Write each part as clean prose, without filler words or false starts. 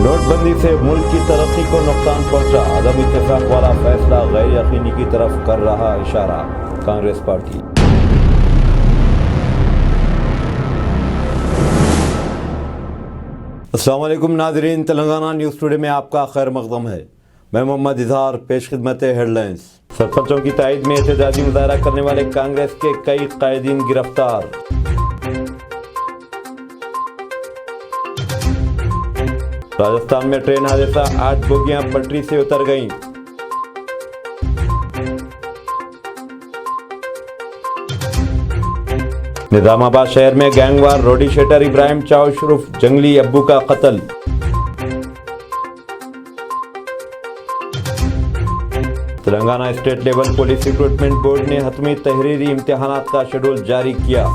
Note بندی سے ملک کی ترقی کو نقصان پہنچا، عدم اتفاق والا فیصلہ غیر یقینی کی طرف کر رہا اشارہ، کانگریس پارٹی۔ السلام علیکم ناظرین، تلنگانہ نیوز ٹوڈے میں آپ کا خیر مقدم ہے۔ میں محمد اظہار، پیش خدمت ہیڈ لائنز۔ سرپنچوں کی تائید میں احتجاجی مظاہرہ کرنے والے کانگریس کے کئی قائدین گرفتار۔ راجستھان میں ٹرین حادثہ، 8 بوگیاں پٹری سے اتر گئیں۔ نظام آباد شہر میں گینگ وار، روڈی شیٹر ابراہیم چاؤش عرف جنگلی ابو کا قتل۔ Telangana state level police recruitment board نے حتمی تحریری امتحانات کا شیڈول جاری کیا۔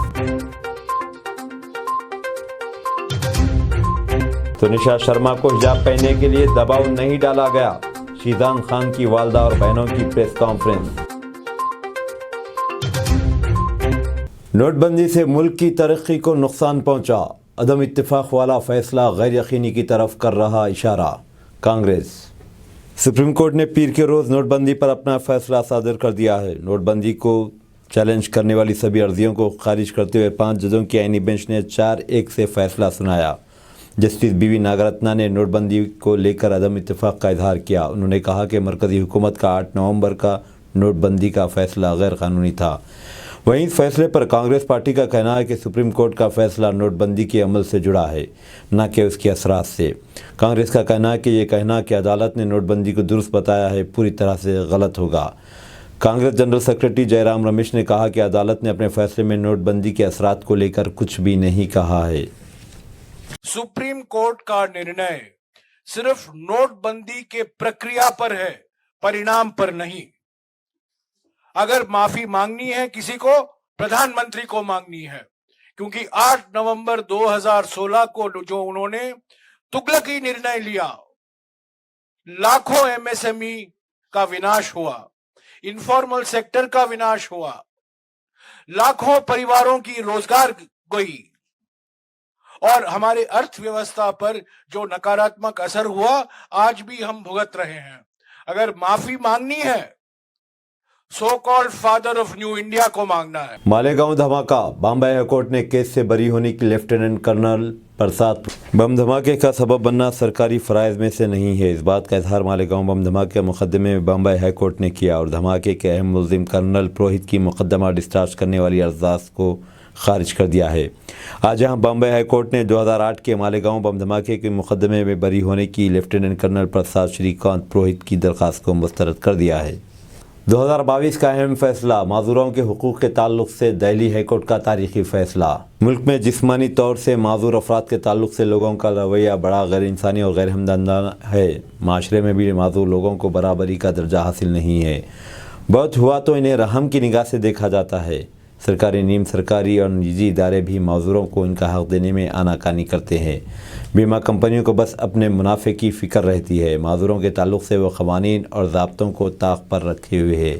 تنیشا شرما کو حجاب پہننے کے لیے دباؤ نہیں ڈالا گیا، شیزان خان کی والدہ اور بہنوں کی پریس کانفرنس۔ نوٹ بندی سے ملک کی ترقی کو نقصان پہنچا، عدم اتفاق والا فیصلہ غیر یقینی کی طرف کر رہا اشارہ، کانگریس۔ سپریم کورٹ نے پیر کے روز نوٹ بندی پر اپنا فیصلہ صادر کر دیا ہے۔ نوٹ بندی کو چیلنج کرنے والی سبھی عرضیوں کو خارج کرتے ہوئے 5 ججوں کی آئینی بینچ نے 4-1 سے فیصلہ سنایا۔ جسٹس بی وی ناگرتنا نے نوٹ بندی کو لے کر عدم اتفاق کا اظہار کیا۔ انہوں نے کہا کہ مرکزی حکومت کا 8 نومبر کا نوٹ بندی کا فیصلہ غیر قانونی تھا۔ وہیں اس فیصلے پر کانگریس پارٹی کا کہنا ہے کہ سپریم کورٹ کا فیصلہ نوٹ بندی کے عمل سے جڑا ہے، نہ کہ اس کے اثرات سے۔ کانگریس کا کہنا ہے کہ یہ کہنا کہ عدالت نے نوٹ بندی کو درست بتایا ہے پوری طرح سے غلط ہوگا۔ کانگریس جنرل سیکرٹری جے رام رمیش نے کہا کہ عدالت نے اپنے فیصلے میں نوٹ بندی کے اثرات کو لے کر کچھ بھی نہیں کہا ہے۔ سپریم کورٹ کا نرنے صرف نوٹ بندی کے پرکریا پر ہے، پرینام پر نہیں۔ اگر معافی مانگنی ہے کسی کو، پردھان منتری کو مانگنی ہے، کیونکہ 8 نومبر 2016 کو جو انہوں نے تغلقی نرنے لیا، لاکھوں ایم ایس ایم ای کا وناش ہوا، انفارمل سیکٹر کا وناش ہوا، لاکھوں پریواروں کی روزگار گئی، اور ہمارے ارتھ ویوستھا پر جو نکاراتمک اثر ہوا آج بھی ہم بھگت رہے ہیں۔ اگر معافی مانگنی ہے، so called father of new India کو مانگنا ہے۔ مالیگاؤں دھماکہ، بامبے ہائی کورٹ نے کیس سے بری ہونے کی لیفٹیننٹ کرنل پرساد۔ بم دھماکے کا سبب بننا سرکاری فرائض میں سے نہیں ہے، اس بات کا اظہار مالیگاؤں بم دھماکے مقدمے میں بامبے ہائی کورٹ نے کیا، اور دھماکے کے اہم ملزم کرنل پروہت کی مقدمہ ڈسچارج کرنے والی درخواست کو خارج کر دیا ہے۔ آج یہاں بامبے ہائی کورٹ نے 2008 کے مالیگاؤں بم دھماکے کے مقدمے میں بری ہونے کی لیفٹیننٹ کرنل پرساد شری کانت پروہت کی درخواست کو مسترد کر دیا ہے۔ 2022 کا اہم فیصلہ، معذوروں کے حقوق کے تعلق سے دہلی ہائی کورٹ کا تاریخی فیصلہ۔ ملک میں جسمانی طور سے معذور افراد کے تعلق سے لوگوں کا رویہ بڑا غیر انسانی اور غیر ہمدردانہ ہے۔ معاشرے میں بھی معذور لوگوں کو برابری کا درجہ حاصل نہیں ہے۔ بہت ہوا تو انہیں رحم کی نگاہ سے دیکھا جاتا ہے۔ سرکاری، نیم سرکاری اور نجی ادارے بھی معذوروں کو ان کا حق دینے میں آناکانی کرتے ہیں۔ بیمہ کمپنیوں کو بس اپنے منافع کی فکر رہتی ہے۔ معذوروں کے تعلق سے وہ قوانین اور ضابطوں کو طاق پر رکھے ہوئے ہے۔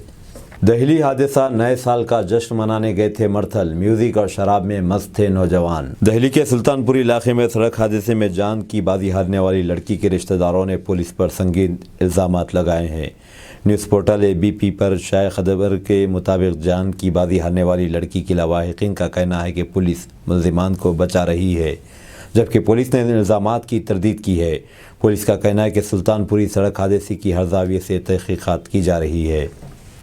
دہلی حادثہ، نئے سال کا جشن منانے گئے تھے مرتھل، میوزک اور شراب میں مست تھے نوجوان۔ دہلی کے سلطان پوری علاقے میں سڑک حادثے میں جان کی بازی ہارنے والی لڑکی کے رشتہ داروں نے پولیس پر سنگین الزامات لگائے ہیں۔ نیوز پورٹل ABP پر شائع خبر کے مطابق جان کی بازی ہارنے والی لڑکی کے لواحقین کا کہنا ہے کہ پولیس ملزمان کو بچا رہی ہے، جبکہ پولیس نے الزامات کی تردید کی ہے۔ پولیس کا کہنا ہے کہ سلطان پوری سڑک حادثے کی ہر زاویے سے تحقیقات کی جا رہی ہے۔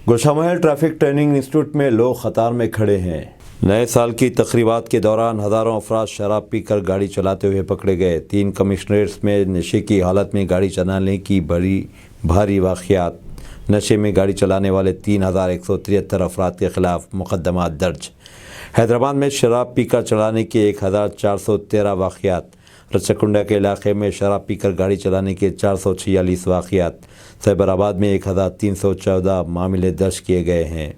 گلشن محل ٹریفک ٹریننگ انسٹیٹیوٹ میں لوگ قطار میں کھڑے ہیں۔ نئے سال کی تقریبات کے دوران ہزاروں افراد شراب پی کر گاڑی چلاتے ہوئے پکڑے گئے۔ 3 کمشنریٹس میں نشے کی حالت میں گاڑی چلانے کی بھاری واقعات۔ نشے میں گاڑی چلانے والے 3173 افراد کے خلاف مقدمات درج۔ حیدرآباد میں شراب پی کر چلانے کے 1413 واقعات۔ رچکنڈا کے علاقے میں شراب پی کر گاڑی چلانے کے 446 واقعات۔ سائبر آباد میں 1314 معاملے درج کیے گئے ہیں۔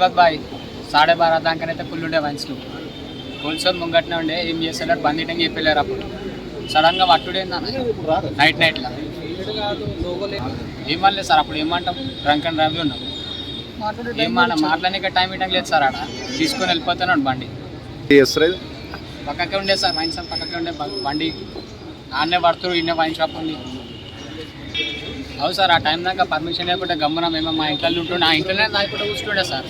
తెలియదు బాయ్ 12:30 దాకానైతే ఫుల్ ఉండే వైన్స్లు హోల్సేల్ ముంగట్నే ఉండే ఏం చేస్తున్నారు బంద్ ఇటంగా చెప్పలేరు అప్పుడు సడన్గా పట్టుడే నైట్లో ఏమనలేదు సార్ అప్పుడు ఏమంటాం డ్రంక్ అండ్ డ్రైవ్ ఉన్నాం ఏమన్నా మాట్లాడడానికి టైం ఇవ్వడం లేదు సార్ ఆడ తీసుకొని వెళ్ళిపోతున్నాడు బండి పక్కకే ఉండే సార్ వైన్ షాప్ పక్కకే ఉండే బండి ఆడనే పడుతురు ఇన్నే వైన్ షాప్ ఉంది అవును సార్ ఆ టైం దాకా పర్మిషన్ లేకుండా గమ్మున మేము మా ఇంట్లో ఉంటుండే ఆ ఇంట్లోనే దానిపూట కూర్చుండే సార్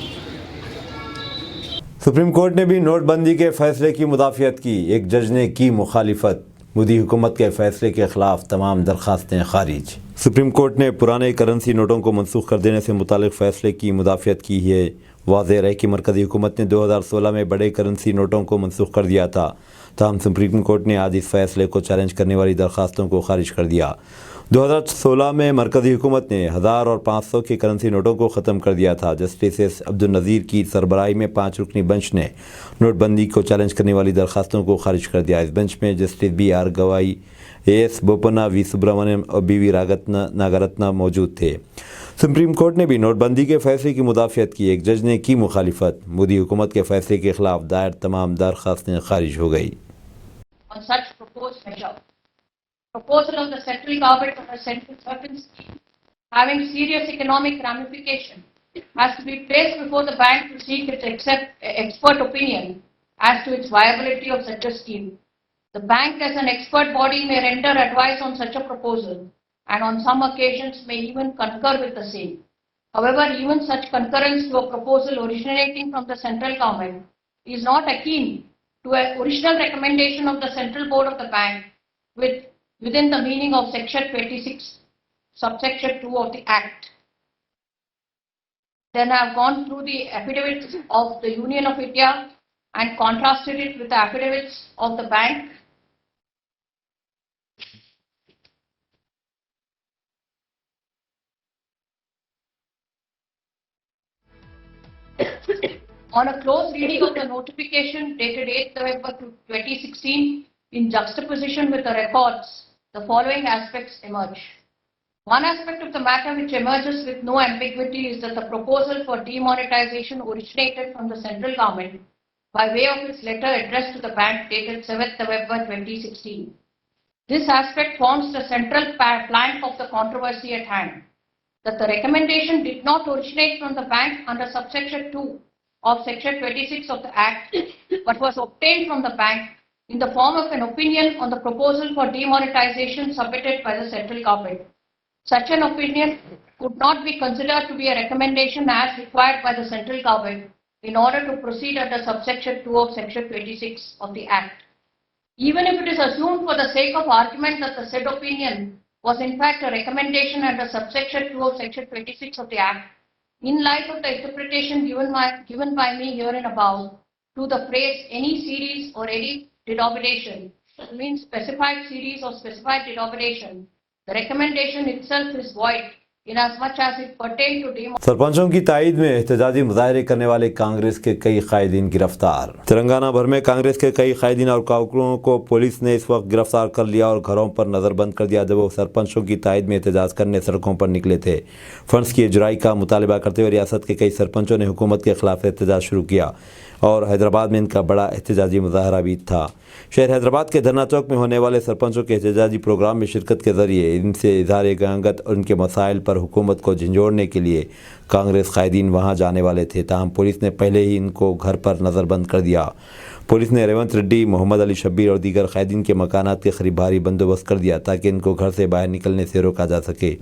सुप्रीम कोर्ट ने भी नोटबंदी के फैसले की मुदाफ़ियत की। एक जज ने की मुखालिफत। मोदी हुकूमत के फैसले के खिलाफ तमाम दरखास्तें खारिज। सुप्रीम कोर्ट ने पुराने करेंसी नोटों को मनसूख कर देने से मुतालिक फ़ैसले की मुदाफ़ियत की है। वाज़ेह रहे कि मरकज़ी हुकूमत ने 2016 में बड़े करेंसी नोटों को मनसूख कर दिया था। ताहम सुप्रीम कोर्ट ने आज इस फैसले को चैलेंज करने वाली दरखास्तों को खारिज कर दिया। 2016 में मरकज़ी हुकूमत ने 1000 और 500 के करेंसी नोटों को ख़त्म कर दिया था। जस्टिस एस अब्दुल नज़ीर की सरबराही में 5 रुकनी बेंच ने नोटबंदी को चैलेंज करने वाली दरखास्तों को खारिज कर दिया। इस बेंच में जस्टिस BR गवाई, AS बोपन्ना, V सुब्रमण्यम और BV नागरत्ना मौजूद थे। सुप्रीम कोर्ट ने भी नोटबंदी के फैसले की मुदाफ़ियत की। एक जज ने की मुखालिफत। मोदी हुकूमत के फैसले के खिलाफ दायर तमाम दरखास्तें खारिज हो गई। On such proposed measure, proposal of the central government for a certain scheme having serious economic ramification has to be placed before the bank to seek its expert opinion as to its viability of such a scheme. The bank as an expert body may render advice on such a proposal and on some occasions may even concur with the same. However, even such concurrence to a proposal originating from the central government is not akin to an original recommendation of the central board of the bank within the meaning of section 26, subsection 2 of the Act. Then I have gone through the affidavits of the Union of India and contrasted it with the affidavits of the bank. On a close reading of the notification dated 8th November 2016, in juxtaposition with the records, the following aspects emerge. One aspect of the matter which emerges with no ambiguity is that the proposal for demonetization originated from the central government by way of its letter addressed to the bank dated 7th November 2016. This aspect forms the central plank of the controversy at hand. That the recommendation did not originate from the bank under subsection 2 of section 26 of the Act, but was obtained from the bank in the form of an opinion on the proposal for demonetization submitted by the central government. Such an opinion could not be considered to be a recommendation as required by the central government in order to proceed under subsection 2 of section 26 of the Act. Even if it is assumed for the sake of argument that the said opinion was in fact a recommendation under subsection 2 of section 26 of the Act, in light of the interpretation given by me herein above to the phrase any series or any denomination means specified series or specified denomination, the recommendation itself is void inasmuch as it pertains to सरपंचों की ताईद में एहतजाजी मुजाहरे करने वाले कांग्रेस के कई कायदीन गिरफ्तार। तेलंगाना भर में कांग्रेस के कई कायदीन और कारकुनों को पुलिस ने इस वक्त गिरफ्तार कर लिया और घरों पर नज़रबंद कर दिया जब वो सरपंचों की ताईद में एहतजाज करने सड़कों पर निकले थे। फंड्स की इजराई का मुतालबा करते हुए रियासत के कई सरपंचों ने हुकूमत के खिलाफ एहतजाज शुरू किया और हैदराबाद में इनका बड़ा एहतजाजी मुजाहरा भी था। शहर हैदराबाद के धरना चौक में होने वाले सरपंचों के एहतजाजी प्रोग्राम में शिरकत के ज़रिए इनसे इजहार गंगत और उनके मसाइल पर हुकूमत को झंझोड़ने के लिए कांग्रेस कायदीन वहां जाने वाले थे। ताहम पुलिस ने पहले ही इनको घर पर नज़रबंद कर दिया। पुलिस ने रेवंत रेड्डी, मोहम्मद अली शब्बीर और दीगर कायदीन के मकानात के करीब भारी बंदोबस्त कर दिया ताकि इनको घर से बाहर निकलने से रोका जा सके।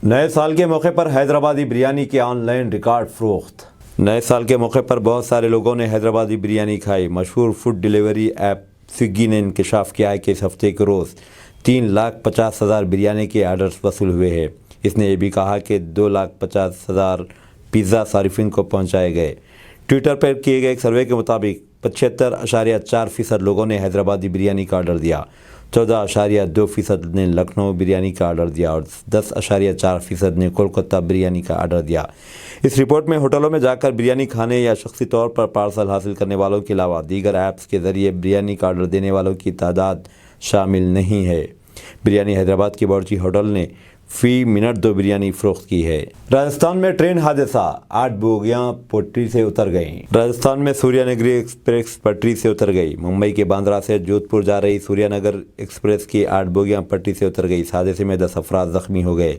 नए साल के मौके पर हैदराबादी बिरयानी के ऑनलाइन रिकॉर्ड फरोख्त। नए साल के मौके पर बहुत सारे लोगों ने हैदराबादी बिरयानी खाई। मशहूर फूड डिलीवरी ऐप स्विगी ने इंकशाफ किया है कि इस हफ्ते के रोज़ 3,50,000 बिरयानी के आर्डर्स वसूल हुए हैं। इसने ये भी कहा कि 2,50,000 पिज़्ज़ा सारिफिन को पहुंचाए गए। ट्विटर पर किए गए एक सर्वे के मुताबिक 75.4% लोगों ने हैदराबादी बिरयानी का आर्डर दिया, 14.2% ने लखनऊ बिरयानी का आर्डर दिया और 10.4% ने कोलकाता बिरयानी का आर्डर दिया। इस रिपोर्ट में होटलों में जाकर बिरयानी खाने या शख्सी तौर पर पार्सल हासिल करने वालों के अलावा दीगर ऐप्स के ज़रिए बिरयानी का आर्डर देने वालों की तादाद शामिल नहीं है। बिरयानी हैदराबाद की बावर्ची होटल ने फ़ी मिनट 2 बिरयानी फ़रोख्त की है। राजस्थान में ट्रेन हादसा, 8 बोगियां पटरी से उतर गईं। राजस्थान में सूर्यनगरी एक्सप्रेस पटरी से उतर गई। मुंबई के बांद्रा से जोधपुर जा रही सूर्यनगर एक्सप्रेस की 8 बोगियां पटरी से उतर गई। इस हादसे में 10 अफराद जख्मी हो गए।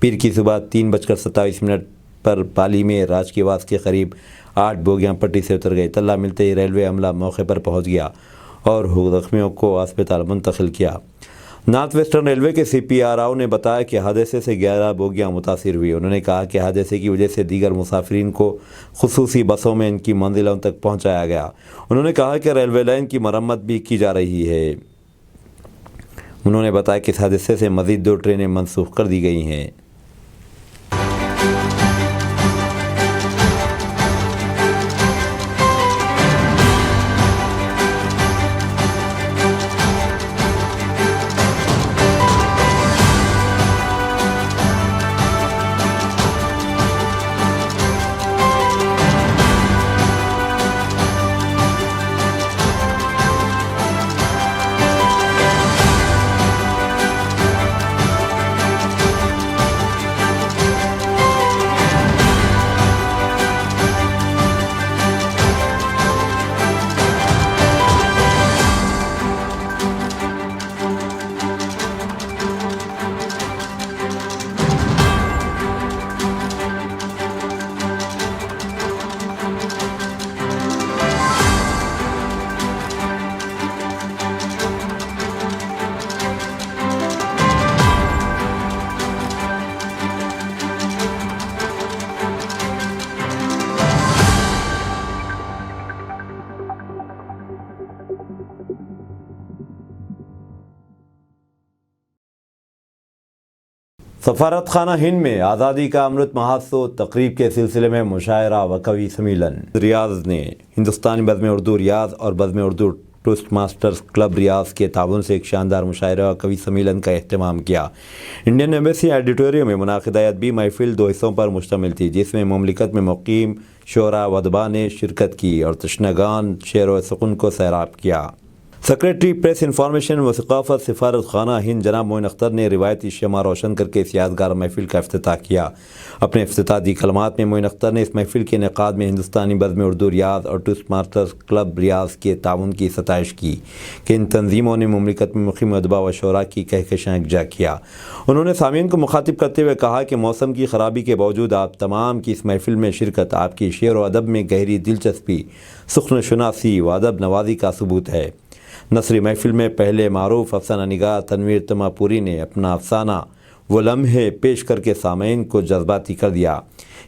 पीर की सुबह 3:27 पर पाली में राजकीयवास के करीब 8 बोगियां पटरी से उतर गई। तल्ला मिलते ही रेलवे अमला मौके पर पहुँच गया और जख्मियों को अस्पताल मुंतकिल किया। नॉर्थ वेस्टर्न रेलवे के CPRO ने बताया कि हादसे से 11 बोगियां मुतासिर हुई। उन्होंने कहा कि हादसे की वजह से दीगर मुसाफिरीन को खुसूसी बसों में इनकी मंजिलों तक पहुंचाया गया। उन्होंने कहा कि रेलवे लाइन की मरम्मत भी की जा रही है। उन्होंने बताया कि इस हादसे से मज़ीद 2 ट्रेनें मनसूख कर दी गई हैं। सफारत खाना हिंद में आज़ादी का अमृत महोत्सव तकरीब के सिलसिले में मुशायरा व कवि सम्मेलन। रियाज ने हिंदुस्तानी बज़्म उर्दू रियाज और बज़्म उर्दू टोस्ट मास्टर्स क्लब रियाज के ताउन से एक शानदार मुशायरा व कवि सम्मेलन का अहतमाम किया। इंडियन एम्बेसी एडिटोरियम में मुनाक़िदा अदबी महफिल 2 हिस्सों पर मुश्तमिल थी, जिसमें मुमलिकत में मुक़ीम शोरा व अदबा ने शिरकत की और तशनगान शेर व सुकून को सैराब किया। सेक्रेटरी प्रेस इंफॉर्मेशन व सकाफ़त सफारत खाना हिंद जनाब मोइन अख्तर ने रिवायती शमा रोशन करके इस यादगार महफिल का इफ्तिताह किया। अपने इफ्तिताही कलमात में मोइन अख्तर ने इस महफिल के इनेकाद में हिंदुस्तानी बज़्म उर्दू रियाज और टोस्ट मास्टर्स क्लब रियाज के ताउन की सताइश की कि इन तंजीमों ने मुमलिकत में मुक़ीम अदबा व शोरा की कहकशां यकजा किया। उन्होंने सामीन को मुखातिब करते हुए कहा कि मौसम की ख़राबी के बावजूद आप तमाम की इस महफिल में शिरकत आपकी शेर व अदब में गहरी दिलचस्पी, सुख्न शुनासी व अदब नवाजी का सबूत है। नसरी महफिल में पहले मारूफ अफसाना निगार तनवीर तमापुरी ने अपना अफसाना वो लम्हे पेश करके सामीन को जज्बाती कर दिया।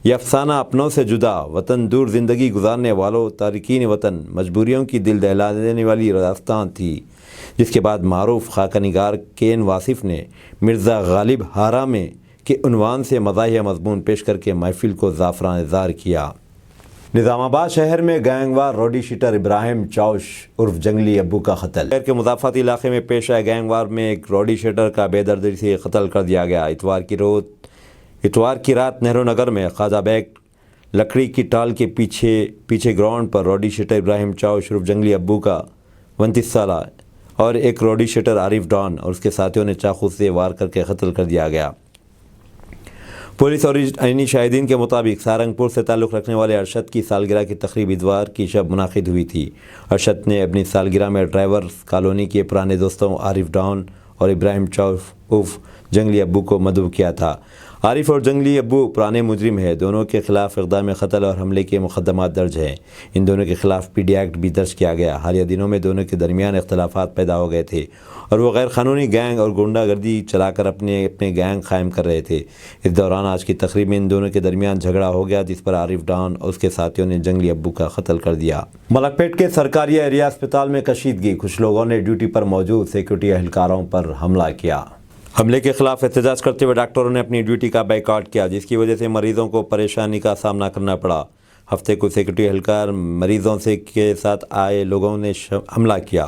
यह अफसाना अपनों से जुदा वतन दूर ज़िंदगी गुजारने वालों तारिकीन वतन मजबूरियों की दिल दहला देने वाली दास्तान थी, जिसके बाद मारूफ खाका निगार केन वासिफ ने मिर्ज़ा गालिब हारा में के उन्वान से मज़ाहिया मज़मून पेश करके महफिल को ज़ाफ़रान ज़ार किया। निज़ामाबाद शहर में गैंगवार रोडी शीटर इब्राहिम चौश उर्फ जंगली अब्बू का कत्ल। शहर के मुज़ाफ़ाती इलाके में पेश आए गैंगवार में एक रोडी शीटर का बेदर्दी से कत्ल कर दिया गया। इतवार की रात नेहरू नगर में ख्वाजा बेग लकड़ी की टाल के पीछे ग्राउंड पर रॉडी शीटर इब्राहिम चाव शरूफ जंगली अब्बू का 29 साल और एक रॉडी शीटर आरिफ डॉन और उसके साथियों ने चाकू से वार करके कत्ल कर दिया गया। पुलिस और आईनी शाहिदीन के मुताबिक सहारनपुर से ताल्लुक़ रखने वाले अरशद की सालगिरह की तकरीब इतवार की शब मुनाकिद हुई थी। अरशद ने अपनी सालगिरह में ड्राइवर्स कॉलोनी के पुराने दोस्तों आरिफ डॉन और इब्राहिम चौफ उर्फ जंगली अब्बू को मदऊ किया था। आरिफ और जंगली अब्बू पुराने मुजरिम है। दोनों के खिलाफ इक़दाम क़त्ल और हमले के मुक़दमात दर्ज हैं। इन दोनों के खिलाफ पीडी एक्ट भी दर्ज किया गया। हालिया दिनों में दोनों के दरमियान इख्तलाफात पैदा हो गए थे और वो गैर क़ानूनी गैंग और गुंडागर्दी चलाकर अपने गैंग कायम कर रहे थे। इस दौरान आज की तकरीब में इन दोनों के दरमियान झगड़ा हो गया, जिस पर आरिफ डॉन और उसके साथियों ने जंगली अब्बू का कत्ल कर दिया। मलकपेट के सरकारी एरिया अस्पताल में कशीदगी, कुछ लोगों ने ड्यूटी पर मौजूद सिक्योरिटी एहलकारों पर हमला किया। हमले के खिलाफ एहतजाज करते हुए डॉक्टरों ने अपनी ड्यूटी का बाइकआउट किया, जिसकी वजह से मरीजों को परेशानी का सामना करना पड़ा। हफ्ते को सिक्योरिटी एहलकार मरीजों से के साथ आए लोगों ने हमला किया।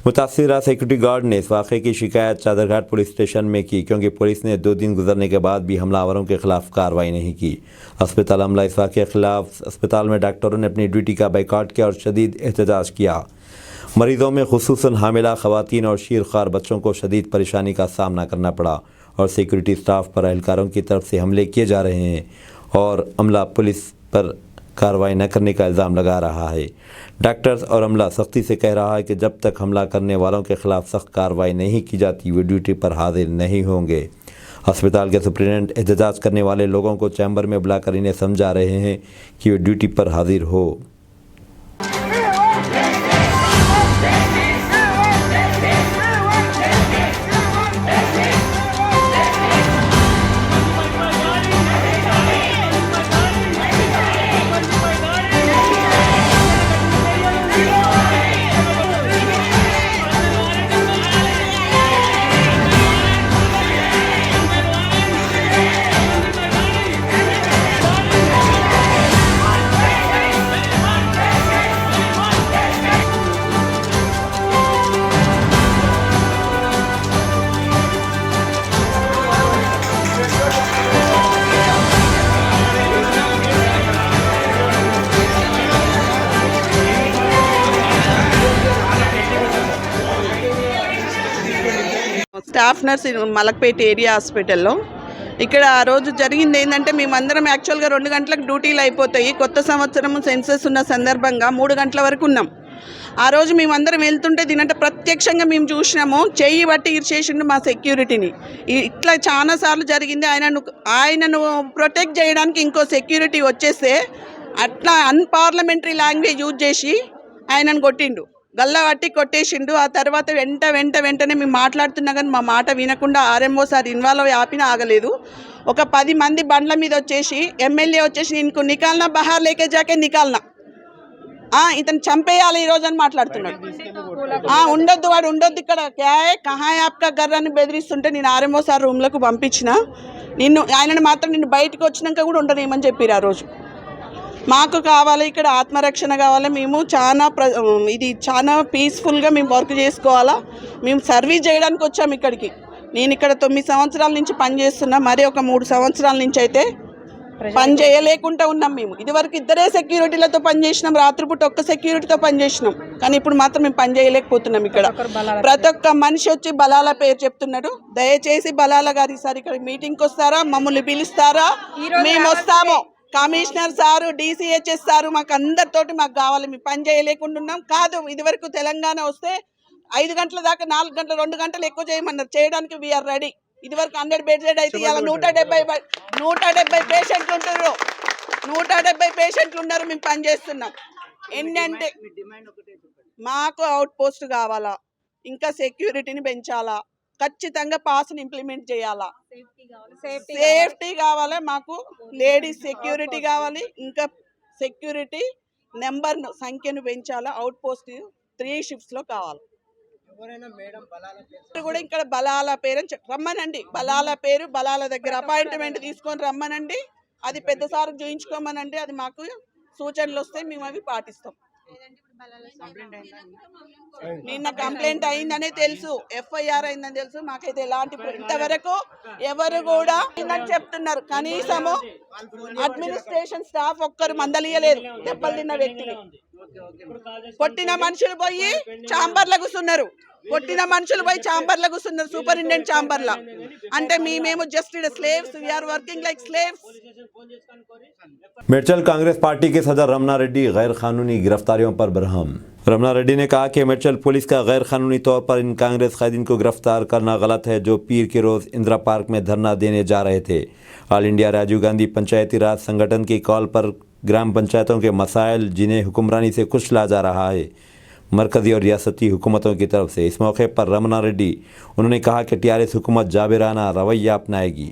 मुतासिरा सिक्योरिटी गार्ड ने इस वाक़े की शिकायत चादरघाट पुलिस स्टेशन में की, क्योंकि पुलिस ने 2 दिन गुजरने के बाद भी हमलावरों के खिलाफ कार्रवाई नहीं की। अस्पताल अमला इस वाक़े के खिलाफ अस्पताल में डॉक्टरों ने अपनी ड्यूटी का बाइकआउट किया और शदीद एहतजाज किया। मरीजों में खुसूसन हामिला ख़वातीन और शीरख्वार बच्चों को शदीद परेशानी का सामना करना पड़ा और सिक्योरिटी स्टाफ पर एहलकारों की तरफ से हमले किए जा रहे हैं और अमला पुलिस पर कार्रवाई न करने का इल्ज़ाम लगा रहा है। डॉक्टर्स और अमला सख्ती से कह रहा है कि जब तक हमला करने वालों के खिलाफ सख्त कार्रवाई नहीं की जाती वे ड्यूटी पर हाजिर नहीं होंगे। अस्पताल के सुप्रिटेंडेंट एहतजाज करने वाले लोगों को चैम्बर में बुलाकर इन्हें समझा रहे हैं कि वे ड्यूटी पर हाजिर हो। స్టాఫ్ నర్స్ మలక్పేట ఏరియా హాస్పిటల్లో ఇక్కడ ఆ రోజు జరిగింది ఏంటంటే మేమందరం యాక్చువల్గా 2 గంటలకు డ్యూటీలు అయిపోతాయి. కొత్త సంవత్సరం సెన్సస్ ఉన్న సందర్భంగా 3 గంటల వరకు ఉన్నాం. ఆ రోజు మేమందరం వెళ్తుంటే దీనంటే ప్రత్యక్షంగా మేము చూసినాము. చెయ్యి బట్టి ఇరిచేసిండు మా సెక్యూరిటీని. ఇట్లా చాలాసార్లు జరిగింది. ఆయనను ప్రొటెక్ట్ చేయడానికి ఇంకో సెక్యూరిటీ వచ్చేస్తే అట్లా అన్పార్లమెంటరీ లాంగ్వేజ్ యూజ్ చేసి ఆయనను కొట్టిండు. గల్లా పట్టి కొట్టేసిండు. ఆ తర్వాత వెంటనే మేము మాట్లాడుతున్నా కానీ మా మాట వినకుండా ఆర్ఎంఓ సార్ ఇన్వాల్వ్ ఆపినా ఆగలేదు. ఒక 10 మంది బండ్ల మీద వచ్చేసి ఎమ్మెల్యే వచ్చేసి ఇంకో నికాల్నా బహార్ లేకే జాకే నికాల్నా, ఇతను చంపేయాలి ఈరోజు అని మాట్లాడుతున్నాడు. ఉండొద్దు, వాడు ఉండొద్దు ఇక్కడ, క్యాయ్ కహా ఆప్కా గర్ అని బెదిరిస్తుంటే నేను ఆర్ఎంఓ సార్ రూమ్లకు పంపించిన. ఆయనను మాత్రం నిన్ను బయటకు వచ్చినాక కూడా ఉండనేమని చెప్పారు. ఆ రోజు మాకు కావాలి ఇక్కడ ఆత్మరక్షణ కావాలి. మేము ఇది చాలా పీస్ఫుల్గా మేము వర్క్ చేసుకోవాలా. మేము సర్వీస్ చేయడానికి వచ్చాము ఇక్కడికి. నేను ఇక్కడ 9 సంవత్సరాల నుంచి పనిచేస్తున్నా. మరి ఒక 3 సంవత్సరాల నుంచి అయితే పని చేయలేకుండా ఉన్నాం. మేము ఇదివరకు 2 సెక్యూరిటీలతో పనిచేసినాం, రాత్రిపూట ఒక్క సెక్యూరిటీతో పనిచేసినాం. కానీ ఇప్పుడు మాత్రం మేము పని చేయలేకపోతున్నాం. ఇక్కడ ప్రతి ఒక్క మనిషి వచ్చి బలాల పేరు చెప్తున్నాడు. దయచేసి బలాల గారు ఈసారి ఇక్కడ మీటింగ్కి వస్తారా, మమ్మల్ని పిలుస్తారా? మేము వస్తాము. కమిషనర్ సారు, DCHS సారు మాకు అందరితోటి మాకు కావాలి. మేము పని చేయలేకుండా ఉన్నాం. కాదు, ఇదివరకు తెలంగాణ వస్తే 5 గంటల దాకా 4 గంటలు 2 గంటలు ఎక్కువ చేయమన్నారు. చేయడానికి వీఆర్ రెడీ. ఇదివరకు 100 బెడ్స్ అయితే ఇలా 170 పేషెంట్లు ఉంటారు. 170 పేషెంట్లు ఉన్నారు. మేము పని చేస్తున్నాం. ఏంటంటే మాకు అవుట్ పోస్ట్ కావాలా, ఇంకా సెక్యూరిటీని పెంచాలా, ఖచ్చితంగా పాస్ని ఇంప్లిమెంట్ చేయాలా, సేఫ్టీ కావాలి, మాకు లేడీస్ సెక్యూరిటీ కావాలి, ఇంకా సెక్యూరిటీ సంఖ్యను పెంచాలా, అవుట్ పోస్ట్ 3 షిఫ్ట్స్లో కావాలి. కూడా ఇక్కడ బలాల పేరు రమ్మనండి. బలాల దగ్గర అపాయింట్మెంట్ తీసుకొని రమ్మనండి. అది పెద్ద సార్ చూయించుకోమనండి. అది మాకు సూచనలు వస్తే మేము అవి పాటిస్తాం. నిన్న కంప్లైంట్ అయిందనే తెలుసు, ఎఫ్ఐఆర్ అయిందని తెలుసు. మాకైతే ఎలాంటి ఇంతవరకు ఎవరు కూడా అయిందని చెప్తున్నారు. కనీసము అడ్మినిస్ట్రేషన్ స్టాఫ్ ఒక్కరు మందలియలేదు దెబ్బలు తిన్న వ్యక్తిని. కొట్టిన మనుషులు పోయి చాంబర్లో కూర్చున్నారు, కొట్టిన మనుషులు పోయి చాంబర్లో కూర్చున్నారు, సూపరింటెండెంట్ చాంబర్లో. అంటే మేము just slaves, we are working like slaves. Medchal Congress party के सदर रमना रेड्डी गैर कानूनी गिरफ्तारियों पर बरहम। रमना रेड्डी ने कहा कि मेडचल पुलिस का गैर कानूनी तौर पर इन कांग्रेस कैदीन को गिरफ्तार करना गलत है, जो पीर के रोज़ इंदिरा पार्क में धरना देने जा रहे थे। ऑल इंडिया राजीव गांधी पंचायती राज संगठन की कॉल पर ग्राम पंचायतों के मसाइल जिन्हें हुक्मरानी से कुचला जा रहा है मरकज़ी और रियासती हुकूमतों की तरफ से। इस मौके पर रमना रेड्डी उन्होंने कहा कि टीआरएस हुकूमत जाबिराना रवैया अपनाएगी।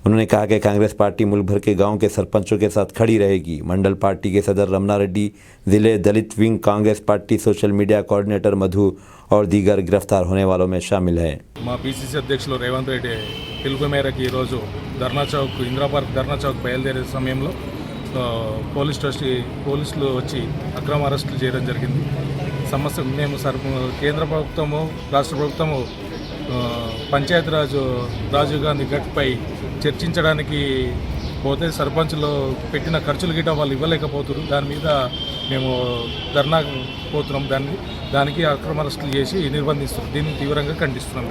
उन्होंने कहा कि कांग्रेस पार्टी मुल्क भर के गांव के सरपंचों के साथ खड़ी रहेगी। मंडल पार्टी के सदर रमना रेड्डी, ज़िले Dalit wing Congress party social media coordinator Madhu और दीगर गिरफ्तार होने वालों में शामिल हैं। మా పిసిసి అధ్యక్షులు రేవంత్ రెడ్డి పిలుపు మేరకు ఈరోజు ధర్నా చౌక్, ఇందిరా పార్క్ ధర్నా చౌక్ బయలుదేరే సమయంలో పోలీసులు వచ్చి అక్రమ అరెస్టులు చేయడం జరిగింది. సమస్య మేము కేంద్ర ప్రభుత్వము, రాష్ట్ర ప్రభుత్వము పంచాయతీరాజ్ రాజీవ్ గాంధీ గట్పై చర్చించడానికి పోతే సర్పంచ్లు పెట్టిన ఖర్చులు గిట్ట వాళ్ళు ఇవ్వలేకపోతున్నారు. దాని మీద మేము ధర్నా పోతున్నాం. దానికి అక్రమ అరెస్టులు చేసి నిర్బంధిస్తున్నాం. దీన్ని తీవ్రంగా ఖండిస్తున్నాం.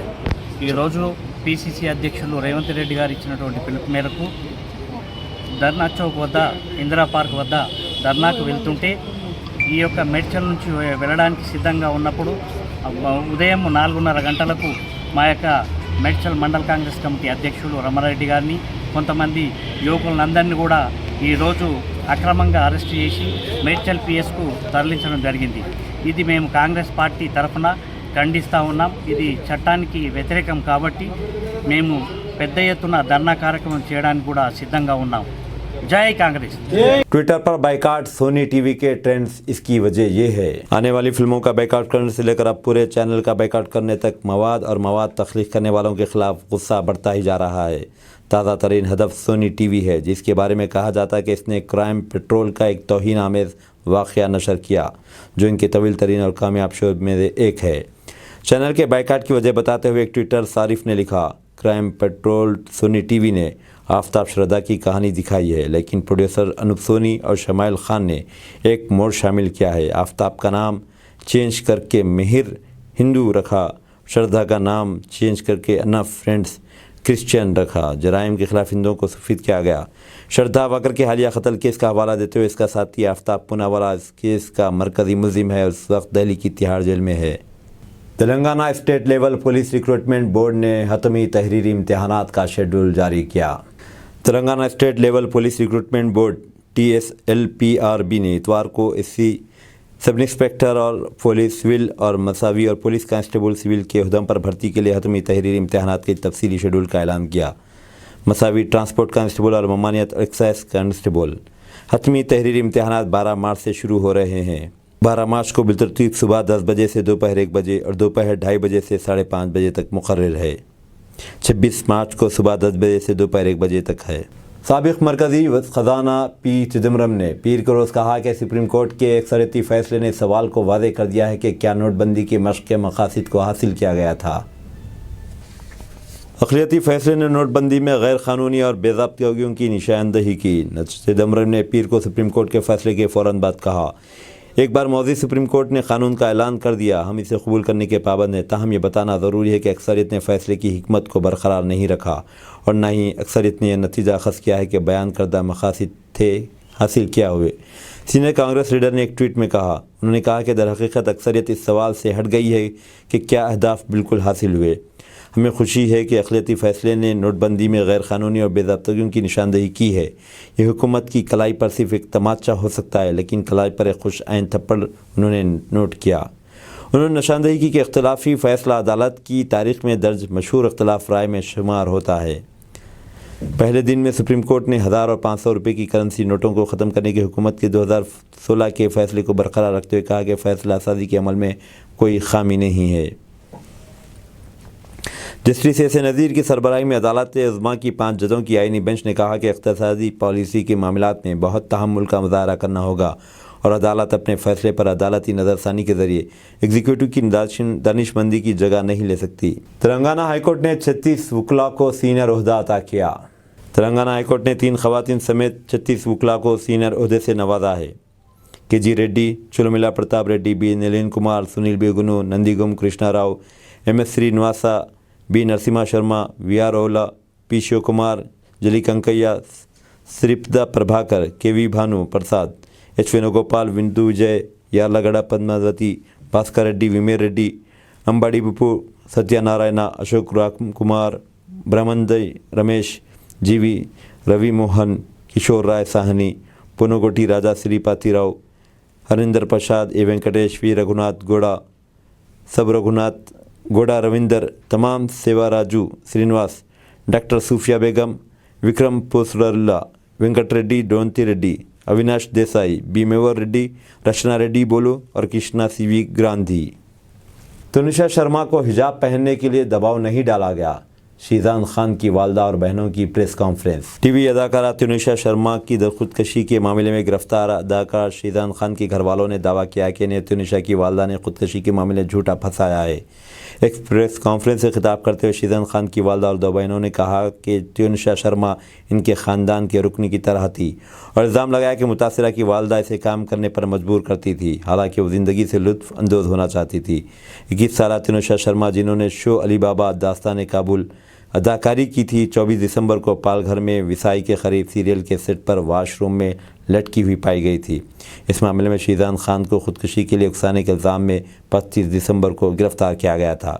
ఈరోజు పిసిసి అధ్యక్షులు రేవంత్ రెడ్డి గారు ఇచ్చినటువంటి పిలుపు మేరకు ధర్నా చౌక్ వద్ద, ఇందిరా పార్క్ వద్ద ధర్నాకు వెళ్తుంటే ఈ యొక్క మేడ్చల్ నుంచి వెళ్ళడానికి సిద్ధంగా ఉన్నప్పుడు ఉదయం 4:30 గంటలకు మా యొక్క మేడ్చల్ మండల్ కాంగ్రెస్ కమిటీ అధ్యక్షులు రమణారెడ్డి గారిని, కొంతమంది యువకులందరినీ కూడా ఈరోజు అక్రమంగా అరెస్ట్ చేసి మేడ్చల్ పిఎస్కు తరలించడం జరిగింది. ఇది మేము కాంగ్రెస్ పార్టీ తరఫున ఖండిస్తూ ఉన్నాం. ఇది చట్టానికి వ్యతిరేకం కాబట్టి మేము పెద్ద ఎత్తున ధర్నా కార్యక్రమం చేయడానికి కూడా సిద్ధంగా ఉన్నాం. जय कांग्रेस। ट्विटर पर बाइकाट सोनी टीवी के ट्रेंड्स, इसकी वजह ये है आने वाली फिल्मों का बाइकाट करने से लेकर अब पूरे चैनल का बाइकाट करने तक मवाद और मवाद तख्लीक करने वालों के खिलाफ गुस्सा बढ़ता ही जा रहा है। ताज़ा तरीन हदफ सोनी टीवी है, जिसके बारे में कहा जाता है कि इसने क्राइम पेट्रोल का एक तौहीन आमेज़ वाक़या नशर किया, जो इनके तवील तरीन और कामयाब शो में से एक है। चैनल के बाइकाट की वजह बताते हुए एक ट्विटर सारिफ ने लिखा, क्राइम पेट्रोल सोनी टीवी ने आफ्ताब श्रद्धा की कहानी दिखाई है, लेकिन प्रोड्यूसर अनूप सोनी और शमाइल खान ने एक मोड़ शामिल किया है। आफ्ताब का नाम चेंज करके मिहिर हिंदू रखा, श्रद्धा का नाम चेंज करके अनफ फ्रेंड्स क्रिश्चियन रखा। जराइम के खिलाफ हिंदुओं को सफेद किया गया। श्रद्धा वाकर के हालिया कत्ल केस का हवाला देते हुए इसका साथी आफ्ताब पूनावाला इस केस का मरकज़ी मुलजिम है और इस वक्त दिल्ली की तिहाड़ जेल में है। Telangana state level police recruitment board ने हतमी तहरीरी इम्तिहानात का शेड्यूल जारी किया। Telangana state level police recruitment board TSLPRB ने इतवार को एससी सब इंस्पेक्टर और पुलिस सिविल और मसावी और पुलिस कांस्टेबल सिविल के उहदों पर भर्ती के लिए हतमी तहरीरी इम्तिहानात के तफसीली शेड्यूल का ऐलान किया। मसावी ट्रांसपोर्ट कांस्टेबल और ममानियत एक्साइज कांस्टेबल हतमी तहरीरी इम्तिहानात 12 मार्च से शुरू हो रहे हैं। 12 मार्च को बिलतरतीब सुबह 10 बजे से दोपहर 1 बजे और दोपहर 2:30 बजे से 5:30 बजे तक मुकर्रर है। 26 मार्च को सुबह 10 बजे से दोपहर 1 बजे तक है। साबिक मरकज़ी ख़जाना पी चिदम्बरम ने पीर के रोज़ कहा कि सुप्रीम कोर्ट के अक्सरियती फैसले ने सवाल को वाज़ेह कर दिया है कि क्या नोटबंदी के मश्क के मकासद को हासिल किया गया था। अक़लियती फैसले ने नोटबंदी में गैर क़ानूनी और बेज़ाब्तियों की निशानदही की। चिदम्बरम ने पीर को सुप्रीम कोर्ट के फैसले के फ़ौरन बाद कहा, एक बार मौजूद सुप्रीम कोर्ट ने कानून का ऐलान कर दिया, हम इसे कबूल करने के पाबंद हैं। ताहम ये बताना ज़रूरी है कि अक्सरियत ने फैसले की हिकमत को बरकरार नहीं रखा और न ही अक्सरियत ने यह नतीजा अखज़ किया है कि बयान करदा मकासद थे हासिल किया हुए। सीनियर कांग्रेस लीडर ने एक ट्वीट में कहा, उन्होंने कहा कि दरहकीकत अक्सरियत इस सवाल से हट गई है कि क्या अहदाफ बिल्कुल हासिल हुए। हमें खुशी है कि अक़लियती फ़ैसले ने नोटबंदी में गैर क़ानूनी और बेज़ाब्तियों की निशानदही की है। ये हुकूमत की कलाई पर सिर्फ एक तमाचा हो सकता है, लेकिन कलाई पर एक खुश आइन थप्पड़ उन्होंने नोट किया। उन्होंने निशानदही की कि इख्तलाफी फ़ैसला अदालत की तारीख़ में दर्ज मशहूर इख्तलाफ राय में शुमार होता है। पहले दिन में सुप्रीम कोर्ट ने 1000 और 500 रुपये की करेंसी नोटों को ख़त्म करने की हुकूमत के 2016 के फ़ैसले को बरकरार रखते हुए कहा कि फ़ैसला साजी के अमल में कोई खामी नहीं है। जस्टिस एस.ए. नज़ीर की सरबराही में अदालत उज़्मा की 5 जजों की आईनी बेंच ने कहा कि इक़्तिसादी पॉलिसी के मामलात में बहुत तहम्मुल का मुज़ाहरा करना होगा और अदालत अपने फैसले पर अदालती नज़रसानी के ज़रिए एग्जीक्यूटिव की दानिशमंदी की जगह नहीं ले सकती। तेलंगाना हाईकोर्ट ने 36 वकला को सीनियर ओहदा अता किया। तेलंगाना हाईकोर्ट ने 3 खवातीन समेत 36 वकला को सीनियर ओहदे से नवाजा है। K G. Reddy, Chulmila Pratap Reddy, B. Nalin Kumar, Sunil Begunu, Nandigam Krishnarao, M.S. Srinivasa, B. Narasimha Sharma, V.R. Ola, P. Shivakumar, Jali Kankaiah, Sripada Prabhakar, K V. Bhanu Prasad, H. Venugopal, Vindu Vijay, Yarlagadda Padmavathi, Bhaskar Reddy, Vimer Reddy, Ambadi Bupu, Satyanarayana, Ashok Kumar, Brahmandaya Ramesh, G V, Ravi Mohan, Kishore Rai Sahni, Punogoti Raja Sripatirao, Harinder Prasad, A Venkatesh, V Raghunath Gowda, सब रघुनाथ गौड़ा, रविंदर, तमाम सेवा राजू श्रीनिवास, डॉक्टर सूफिया बेगम, विक्रम पोसरल्ला, वेंकट रेड्डी, डोंती रेड्डी, अविनाश देसाई, बी. मेवर रेड्डी, रचना रेड्डी बोलो और कृष्णा सीवी गांधी। तनुषा शर्मा को हिजाब पहनने के लिए दबाव नहीं डाला गया। शीजान खान की वालदा और बहनों की प्रेस कॉन्फ्रेंस। टीवी अदाकारा तनुषा शर्मा की खुदकशी के मामले में गिरफ्तार अदाकार शीजान खान के घर वालों ने दावा किया कि इन्हें तनुषा की वालदा ने खुदकशी के मामले में झूठा फंसाया है। एक प्रेस कॉन्फ्रेंस से खिताब करते हुए शीजान खान की वालदा और 2 बहनों ने कहा कि तनुषा शर्मा इनके ख़ानदान के रुकनी की तरह थी और इल्ज़ाम लगाया कि मुतासिरा की वालदा इसे काम करने पर मजबूर करती थी, हालांकि वो ज़िंदगी से लुत्फ़ अंदोज़ होना चाहती थी। 21 साल तनुषा शर्मा, जिन्होंने शो अली बाबा दास्तान काबुल अदाकारी की थी, 24 दिसंबर को पालघर में विसाई के करीब सीरियल के सेट पर वाशरूम में लटकी हुई पाई गई थी। इस मामले में शीजान खान को खुदकुशी के लिए उकसाने के इल्ज़ाम में 25 दिसंबर को गिरफ्तार किया गया था।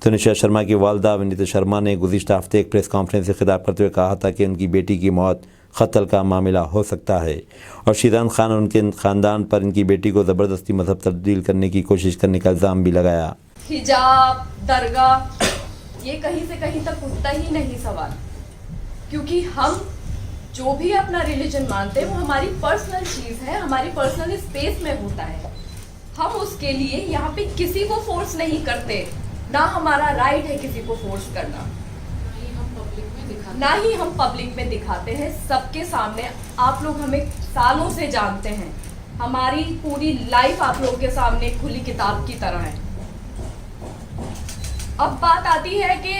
तनुषा शर्मा की वालदा विनीता शर्मा ने गुज़िश्ता हफ्ते एक प्रेस कॉन्फ्रेंस से खिताब करते हुए कहा था कि उनकी बेटी की मौत कत्ल का मामला हो सकता है और शीजान खान और उनके ख़ानदान पर इनकी बेटी को ज़बरदस्ती मजहब तब्दील करने की कोशिश करने का इल्ज़ाम भी लगाया। हिजाब, दरगाह, ये कहीं से कहीं तक उठता ही नहीं सवाल, क्योंकि हम जो भी अपना रिलीजन मानते हैं वो हमारी पर्सनल चीज़ है, हमारी पर्सनल स्पेस में होता है। हम उसके लिए यहाँ पे किसी को फोर्स नहीं करते, ना हमारा राइट है किसी को फोर्स करना, ना ही हम पब्लिक में दिखाते हैं सबके सामने। आप लोग हमें सालों से जानते हैं, हमारी पूरी लाइफ आप लोगों के सामने खुली किताब की तरह है। अब बात आती है कि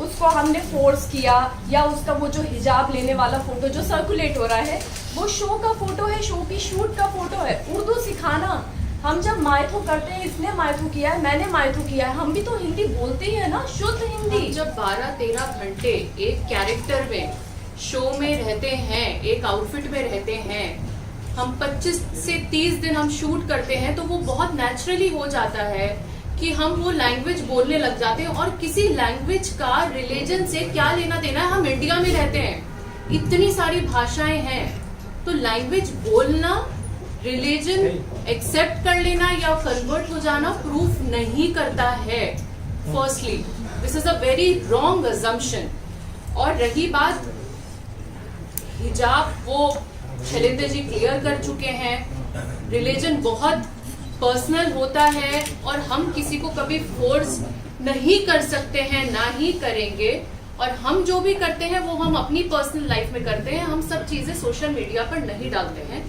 उसको हमने फोर्स किया या उसका वो जो हिजाब लेने वाला फोटो जो सर्कुलेट हो रहा है वो शो का फोटो है, शो की शूट का फोटो है। उर्दू सिखाना, हम जब मायथू करते हैं, इसने मायथू किया है, मैंने मायथू किया है, हम भी तो हिंदी बोलते ही है ना, शुद्ध हिंदी। जब 12-13 घंटे एक कैरेक्टर में शो में रहते हैं, एक आउटफिट में रहते हैं, हम 25 से 30 दिन हम शूट करते हैं, तो वो बहुत नेचुरली हो जाता है कि हम वो लैंग्वेज बोलने लग जाते हैं। और किसी लैंग्वेज का रिलीजन से क्या लेना देना है? हम इंडिया में रहते हैं, इतनी सारी भाषाएं हैं, तो लैंग्वेज बोलना, रिलीजन एक्सेप्ट कर लेना या कन्वर्ट हो जाना प्रूफ नहीं करता है। Firstly this is a very wrong assumption. और रही बात हिजाब, वो शैलेंद्र जी क्लियर कर चुके हैं, रिलीजन बहुत पर्सनल होता है और हम किसी को कभी फोर्स नहीं कर सकते हैं, ना ही करेंगे। और हम जो भी करते हैं वो हम अपनी पर्सनल लाइफ में करते हैं, हम सब चीजें सोशल मीडिया पर नहीं डालते हैं।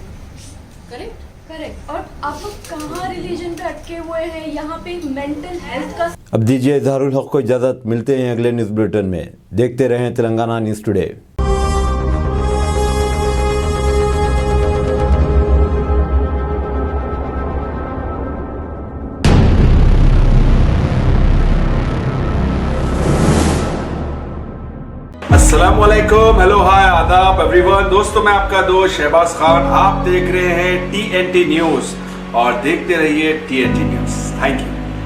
करेक्ट? करेक्ट। और आप लोग कहाँ रिलीजन पे अटके हुए हैं? यहाँ पे मेंटल हेल्थ का। अब दीजिए इजहारुल हक को इजाज़त, मिलते हैं अगले न्यूज़ बुलेटिन में। देखते रहें तेलंगाना न्यूज़ टुडे। अस्सलामुअलैकुम, हेलो, हाय, आदाब एवरीवन। दोस्तों, मैं आपका दोस्त शहबाज खान, आप देख रहे हैं TNT न्यूज़ और देखते रहिए TNT न्यूज़। Thank you.